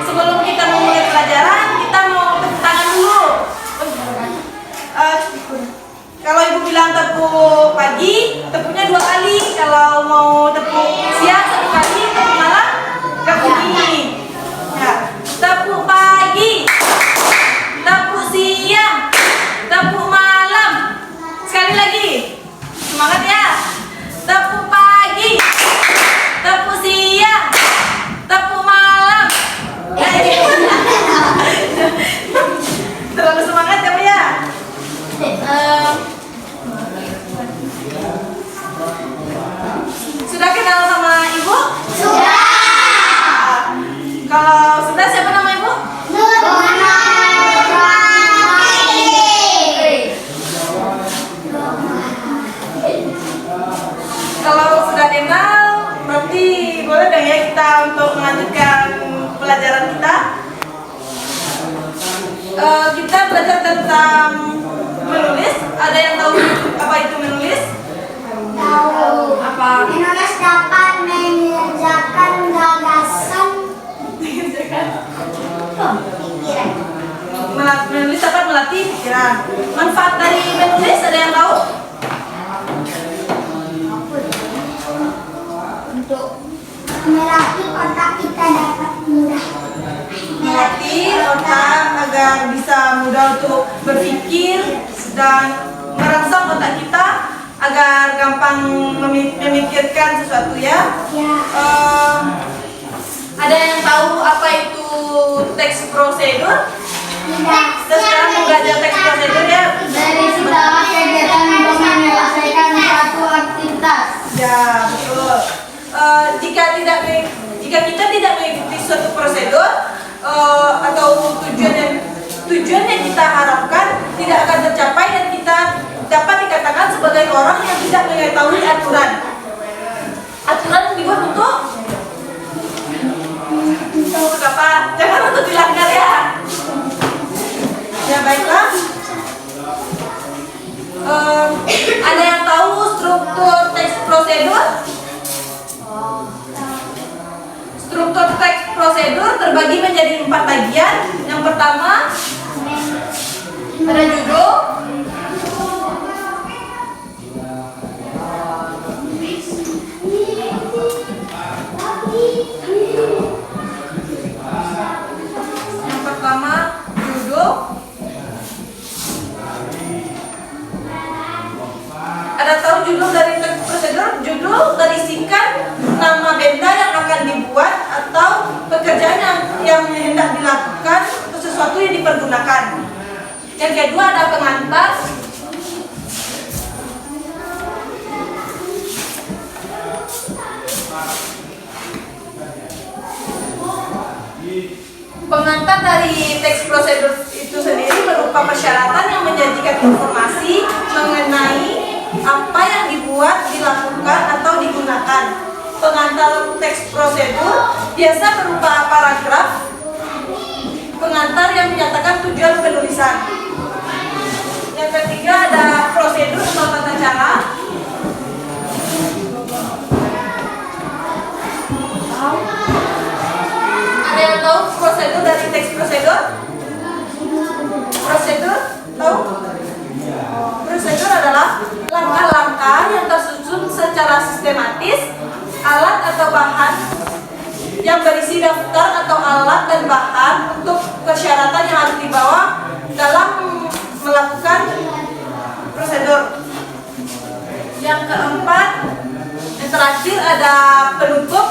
Sebelum kita memulai pelajaran, kita mau tepuk tangan dulu. Kalau ibu bilang tepuk pagi, tepuknya 2 kali. Kalau mau tepuk siang 1 kali, tepuk malam tepuk ini. Ya. Tepuk pagi, tepuk siang, tepuk malam. Sekali lagi, semangat ya. Tepuk pagi, tepuk siang, tepuk malam. Terlalu semangat kamu ya. Sudah kenal sama ibu? Sudah. Kalau sudah, siapa nama ibu? Kalau sudah kenal, berarti boleh dong ya kita untuk melanjutkan pelajaran kita. Kita belajar tentang menulis. Ada yang tahu apa itu menulis? Tahu. Apa? Menulis dapat mengerjakan gagasan pikiran. Menulis dapat melatih pikiran. Manfaat dari menulis ada yang tahu? Untuk melatih otak kita dapat mudah. Melatih otak agar bisa mudah untuk berpikir dan merangsang otak kita agar gampang memikirkan sesuatu ya. Ya. Ada yang tahu apa itu teks prosedur? Tidak. Kita sekarang mau belajar teks prosedur ya. Dari segala kegiatan untuk menyelesaikan suatu aktivitas. Ya betul. Jika kita tidak mengikuti suatu prosedur atau tujuan yang kita harapkan tidak akan tercapai dan kita dapat dikatakan sebagai orang yang tidak mengetahui aturan. Aturan dibuat untuk apa? Jangan untuk dilanggar ya. Ya baiklah. Ada yang tahu struktur teks prosedur? Struktur teks prosedur terbagi menjadi 4 bagian. Yang pertama ada judul, ada tahu judul dari teks prosedur? Judul berisikan nama benda yang akan dibuat atau pekerjaan yang hendak dilakukan atau sesuatu yang dipergunakan. Yang kedua ada pengantar. Pengantar dari teks prosedur itu sendiri berupa persyaratan yang menjanjikan informasi mengenai apa yang dibuat, dilakukan, atau digunakan. Pengantar teks prosedur biasa berupa paragraf pengantar yang menyatakan tujuan penulisan. Yang ketiga ada prosedur atau tata cara. Ada yang tahu prosedur dari teks prosedur? Prosedur tahu? Prosedur adalah langkah-langkah yang tersusun secara sistematis, alat atau bahan yang berisi daftar atau alat dan bahan untuk persyaratan yang harus dibawa dalam melakukan prosedur. Yang keempat, yang terakhir ada penutup.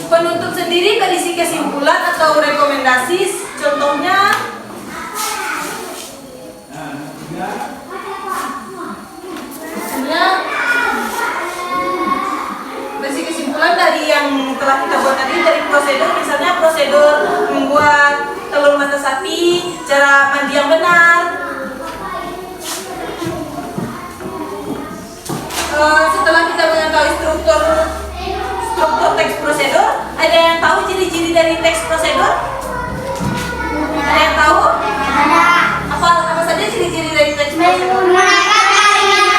Penutup sendiri berisi kesimpulan atau rekomendasi. Contohnya berisi kesimpulan dari yang telah kita buat tadi dari prosedur. Misalnya prosedur membuat telur mata sapi, cara mandi yang benar. Setelah kita mengetahui struktur teks prosedur, ada yang tahu ciri-ciri dari teks prosedur? Ada yang tahu? Ada. Apa saja ciri-ciri dari teks prosedur? Menggunakan kalimat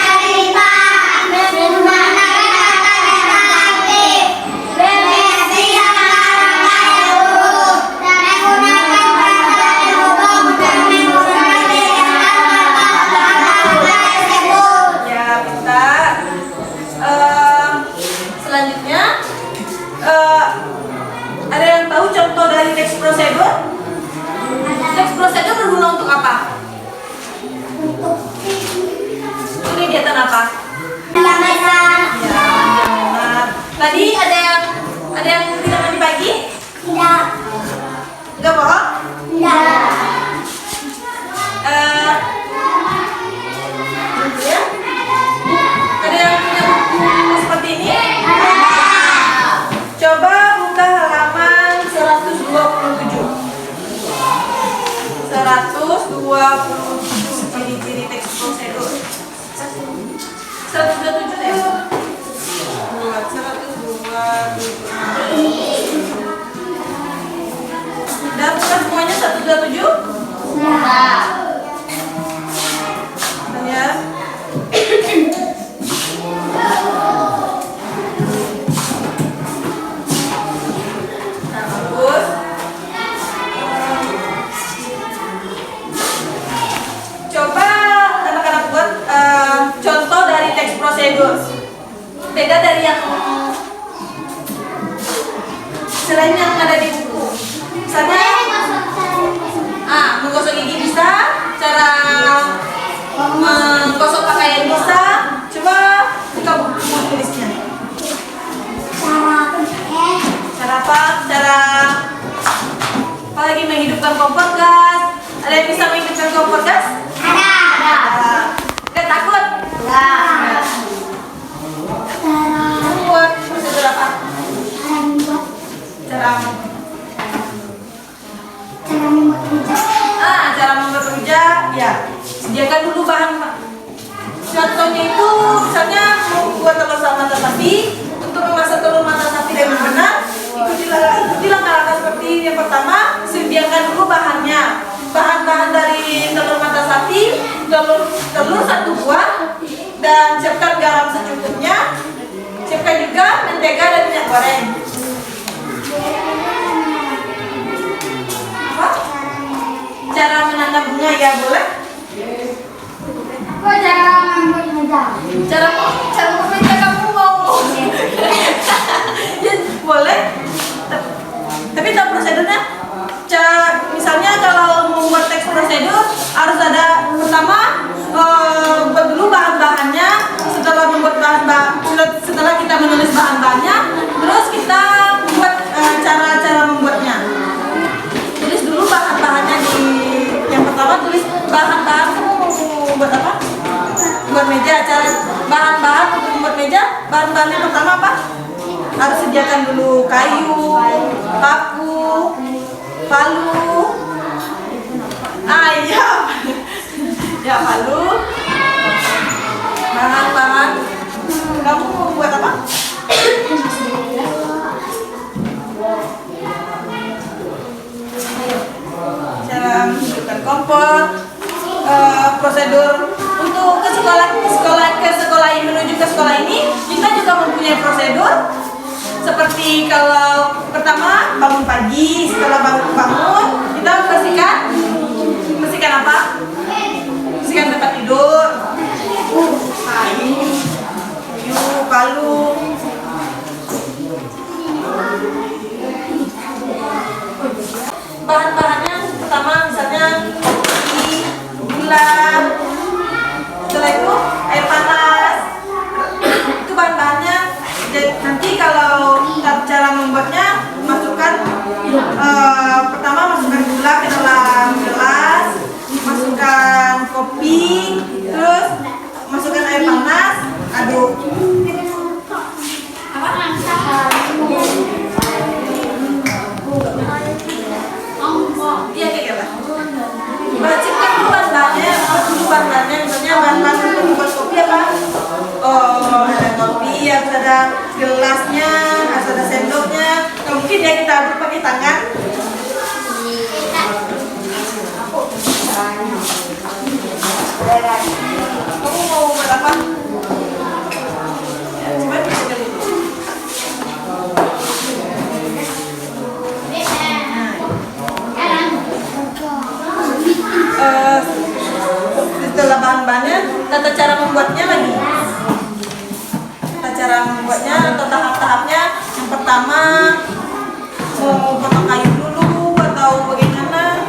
27 ciri-ciri teks prosedur. 127 deh. 127. Dan bukan semuanya 127? Nah. Dan ya. Nah, bagus. Coba anak-anak buat contoh dari teks prosedur. Beda dari yang selain yang ada di buku. Misalnya, menggosok gigi bisa, cara menggosok pakaian bisa. Coba buka buku tulisnya. Cara apa? Cara apa lagi menghidupkan kompor gas? Ada yang bisa menghidupkan kompor gas? Ada. Gak takut? Buat prosedur apa? Cara membuat rujak, ya. Sediakan dulu bahan. Contohnya itu, misalnya membuat telur mata sapi. Untuk memasak telur mata sapi dengan benar, ikuti langkah-langkah seperti yang pertama. Sediakan dulu bahannya. Bahan-bahan dari telur mata sapi, telur 1 buah, dan siapkan garam secukupnya. Siapkan juga mentega dan minyak goreng. Apa? Cara menanam bunga, ya boleh? Kok cara membuat meja? Cara meja kamu mau? Ya boleh. Tapi tahu prosedurnya? Misalnya kalau membuat teks prosedur harus ada pertama buat dulu bahan-bahannya. Setelah kita menulis bahan-bahannya, terus kita buat cara-cara membuatnya. Tulis dulu bahan-bahannya yang pertama, tulis bahan-bahan. Kamu mau buat apa? Buat meja. Cara bahan-bahan untuk membuat meja, bahan-bahan yang pertama apa? Harus sediakan dulu kayu, paku, palu. Iya. Ya, palu. Bahan-bahan. Kamu mau buat apa? Cara menghidupkan kompor, prosedur untuk ke sekolah ini, menuju ke sekolah ini kita juga mempunyai prosedur. Seperti kalau pertama bangun pagi, setelah bangun kita bersihkan apa? Bersihkan tempat tidur, kayu, palu. Bahan-bahannya pertama misalnya kopi, gula, setelah itu air panas. Itu bahan-bahannya. Nanti kalau cara membuatnya, pertama masukkan gula ke dalam gelas, masukkan kopi, terus masukkan air panas, aduk. Iya kayak gitu. Perhatikan dulu bahan-bahannya, misalnya bahan-bahan untuk membuat kopi apa? Oh, ada kopi, harus ada gelasnya, harus ada sendoknya. Nggak mungkin ya kita aduk pakai tangan. Kamu mau buat apa? Ya, coba dicoba dulu. Setelah bahan-bahannya, tata cara membuatnya lagi. Tata cara membuatnya atau tahap-tahapnya. Yang pertama, mau potong kayu dulu atau bagaimana?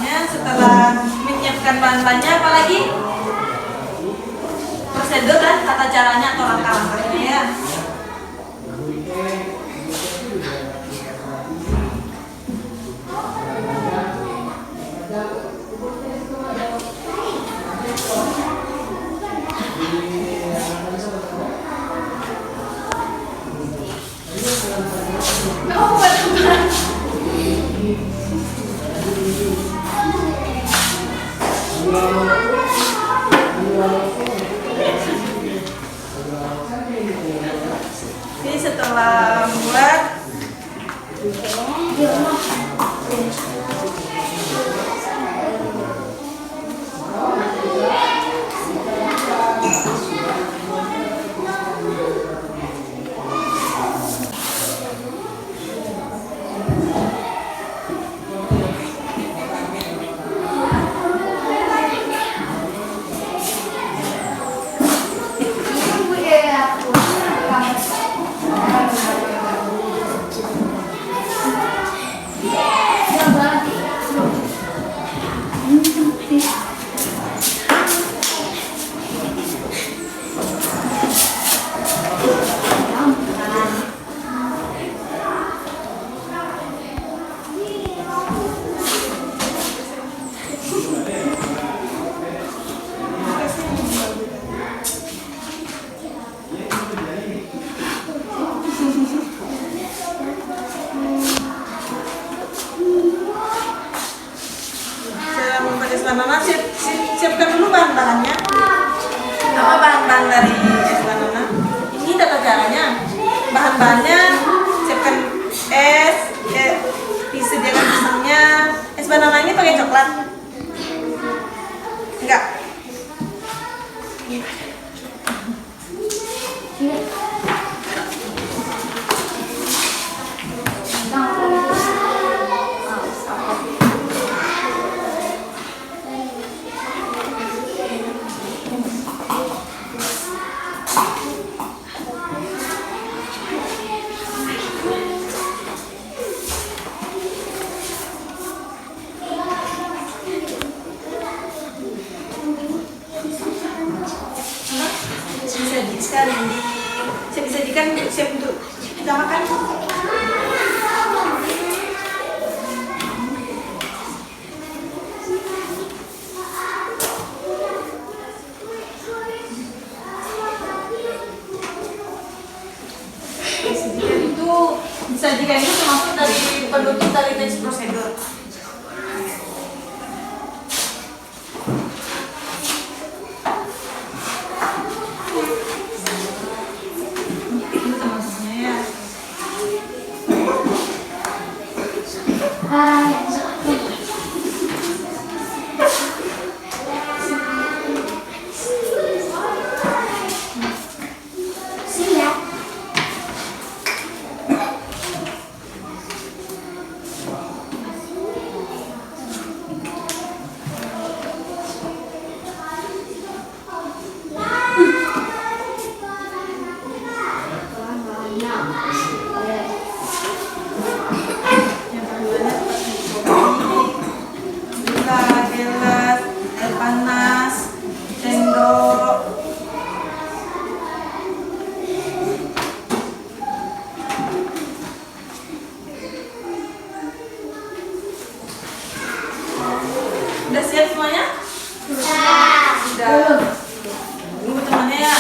soalnya setelah menyiapkan bahan-bahannya, apalagi prosedur dan tata caranya atau langkah-langkahnya ya. Ini setelah buat banana, siapkan dulu bahan-bahannya. Apa bahan-bahan dari es banana? Ini tata caranya. Bahan-bahannya siapkan es, disediakan pisangnya. Es banana ini pakai coklat? Enggak. Saya disajikan siap untuk kita makan. Disajikan itu termasuk dari penutup dari teks prosedur. Udah siap semuanya? Sudah. Tunggu temannya ya.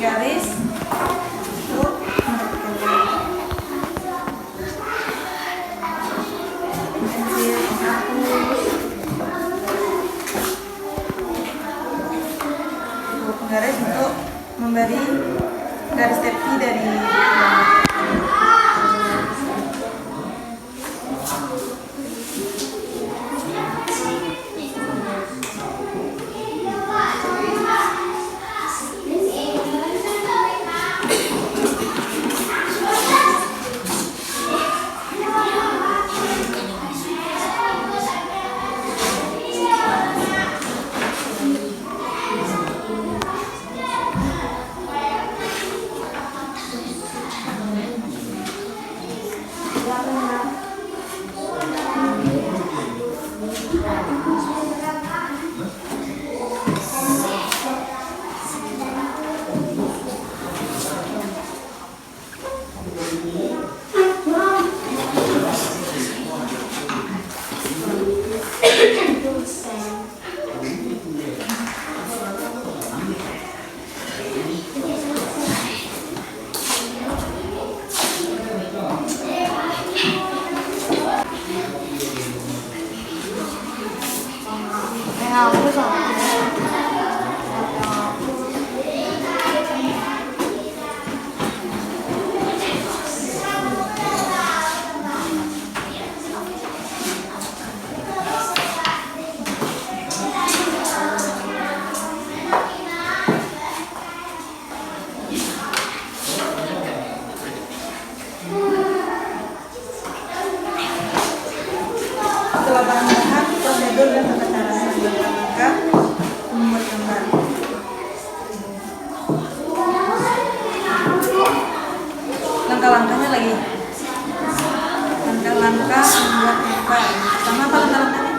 Garis garis untuk memberi garis tepi dari Aku sama. Setelah bahan-bahan, prosedur dan tata cara langkah membuat gambar. Langkah-langkahnya lagi. Langkah-langkah membuat gambar. Pertama apa langkah-langkahnya?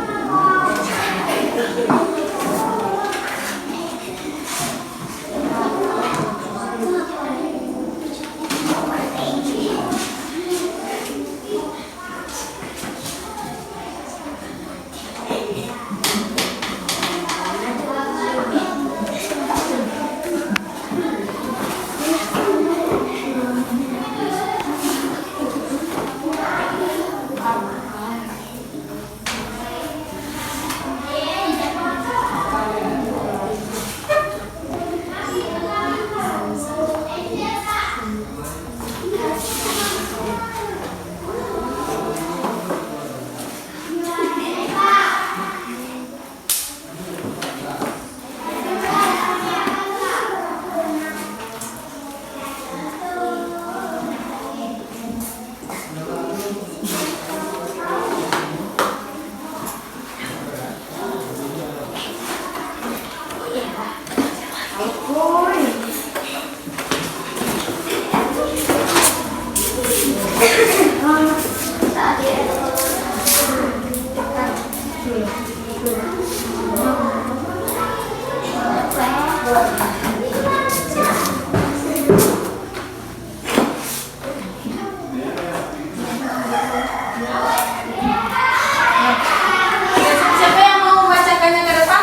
Siapa yang mau membacakannya ke depan?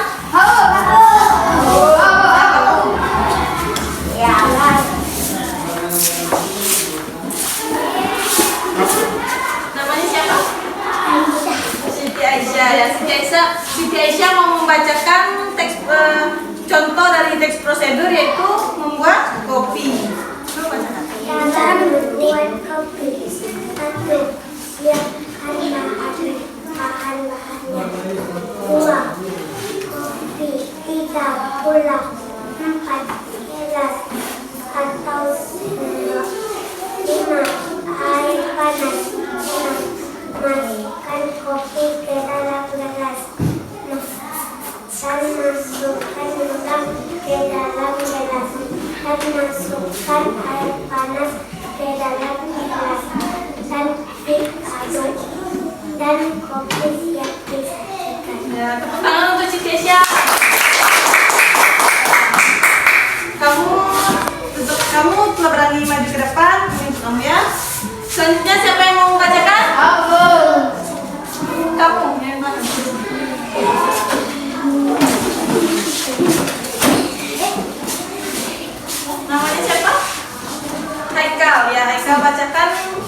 Namanya siapa? Siti Aisyah ya. Siti Aisyah mau membacakan teks contoh dari teks prosedur yaitu membuat kopi. Coba bacakan. Cara membuat kopi. 1. Siapkan bahan-bahannya. 2. Kopi 3 pulau. 4. Gelas atau sendok. 5. Air panas. 6. Masukkan kopi ke dalam gelas. 6. Dan masukkan gula ke dalam gelas. Dan masukkan air panas ke dalam gelas. Dan diaduk. Dan kopi siap disajikan. Ya, tepuk tangan untuk Siti Aisyah. Kamu telah berani maju ke depan, ini untuk kamu ya. Selanjutnya siapa yang mau membacakan? Kamu yang mana? Namanya siapa? Haikal ya. Haikal bacakan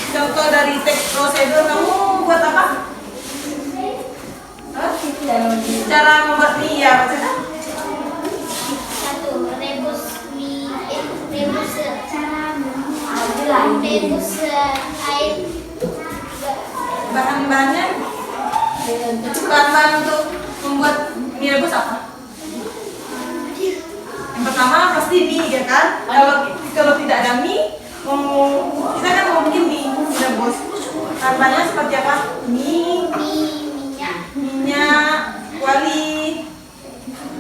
contoh dari teks prosedur. Kamu buat apa? Hah? Cara membuat mie ya, bacakan. 1. Rebus mie. Rebus air. Bahan-bahannya, bahan-bahan untuk membuat mie rebus apa? Yang pertama pasti mie ya kan. Kalau tidak ada mie, kita kan mau bikin mie rebus. Bahan-bahannya seperti apa? Mie, minyak, kuali,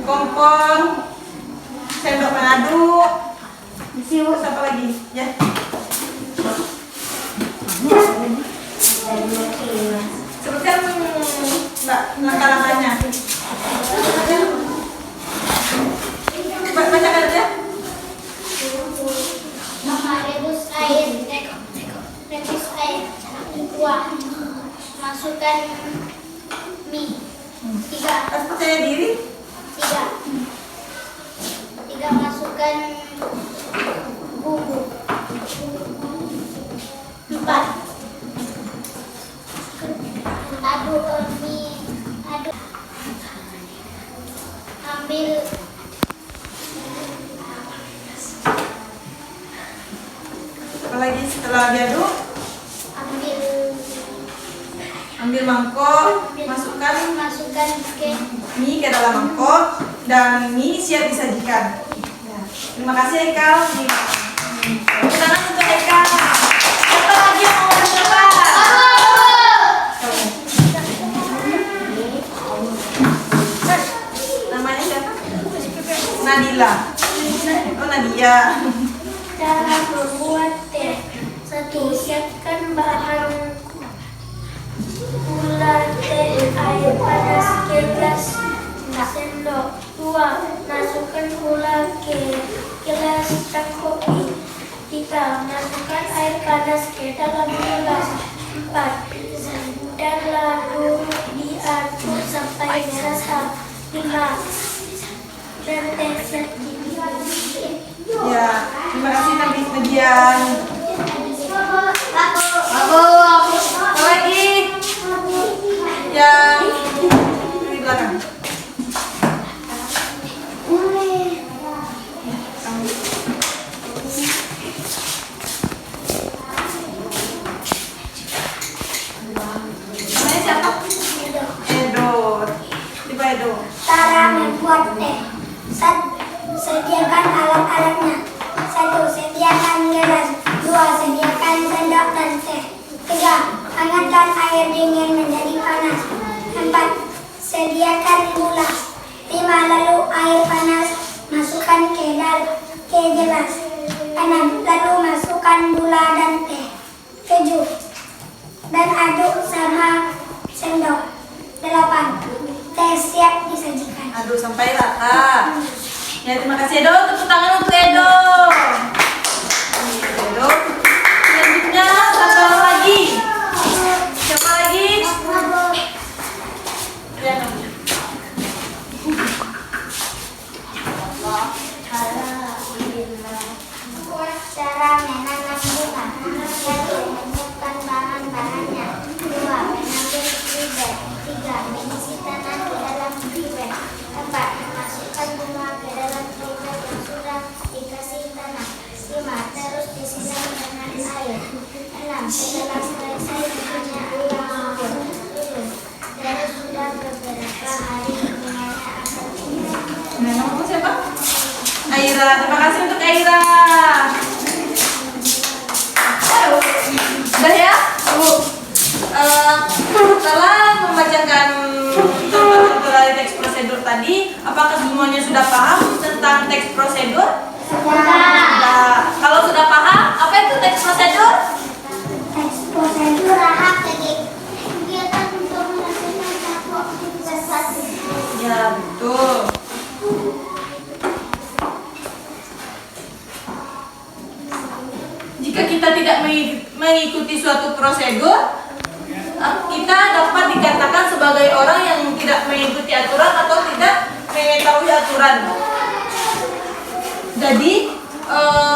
kompor, sendok pengaduk. Terus apa lagi? Ya. Sebutkan Mbak langkah-langkahnya. Bacakan aja. Rebus air. Kuah. Masukkan mie. 3. Harus percaya diri. 3. Masukkan bumbu. 4. Aduk mie. Ambil mangkok, masukkan ke mie ke dalam mangkok dan mie siap disajikan. Ya. Terima kasih Haikal. Tepuk tangan untuk Haikal. Siapa lagi yang mau mencoba? Namanya siapa? Nadila. Oh Nadia. cara membuat teh. 1. Siapkan bahan gula, teh, air panas, gelas, sendok. 2. Masukkan gula ke gelas dan kopi. 3. Masukkan air panas ke dalam gelas. 4. Dan lalu diaduk sampai merata. 5. Dan teh siap diminum. Ya, terima kasih Nadian. Aku. Apa lagi? Yang di belakang. Namanya siapa? Edo. Tiba Edo. Cara membuat teh. Sediakan alat-alatnya. 1. Sediakan gelas. 2. Sediakan sendok dan teh. 3. Hangatkan air dingin menjadi panas. 4. Sediakan gula. 5. Lalu air panas masukkan ke gelas. 6. Lalu masukkan gula dan teh. 7. Dan aduk sama sendok. 8. Teh siap disajikan. Aduk sampai rata. Ya, terima kasih Edo. Tepuk tangan untuk Edo. Edo. Selanjutnya satu orang lagi. Siapa lagi? Cara menanam bunga. 1. Menyiapkan bahan-bahannya. 2. Mengambil bibit. 3. Mengisi tanah ke dalam bibit. 4. Memasukkan bunga ke dalam bibit yang sudah dikasih tanah. 5. Terus disiram dengan air. 6. Setelah selesai bunganya akan subur. 7. Terus sudah beberapa hari bunganya akan tumbuh. Nah, nama siapa? Aira. Terima kasih untuk Aira. Udah ya? Setelah membacakan contoh-contoh dari teks prosedur tadi, apakah semuanya sudah paham tentang teks prosedur? Sudah. Kalau sudah paham, apa itu teks prosedur? Teks prosedur adalah kegiatan untuk menyelesaikan satu aktivitas. Ya, betul. Jika kita tidak mengikuti suatu prosedur, kita dapat dikatakan sebagai orang yang tidak mengikuti aturan atau tidak mengetahui aturan. Jadi,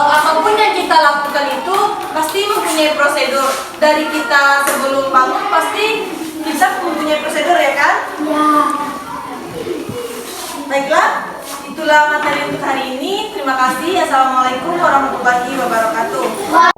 apapun yang kita lakukan itu pasti mempunyai prosedur. Dari kita sebelum bangun pasti kita mempunyai prosedur, ya kan? Ya. Baiklah, itulah materi untuk hari ini. Terima kasih. Assalamualaikum warahmatullahi wabarakatuh.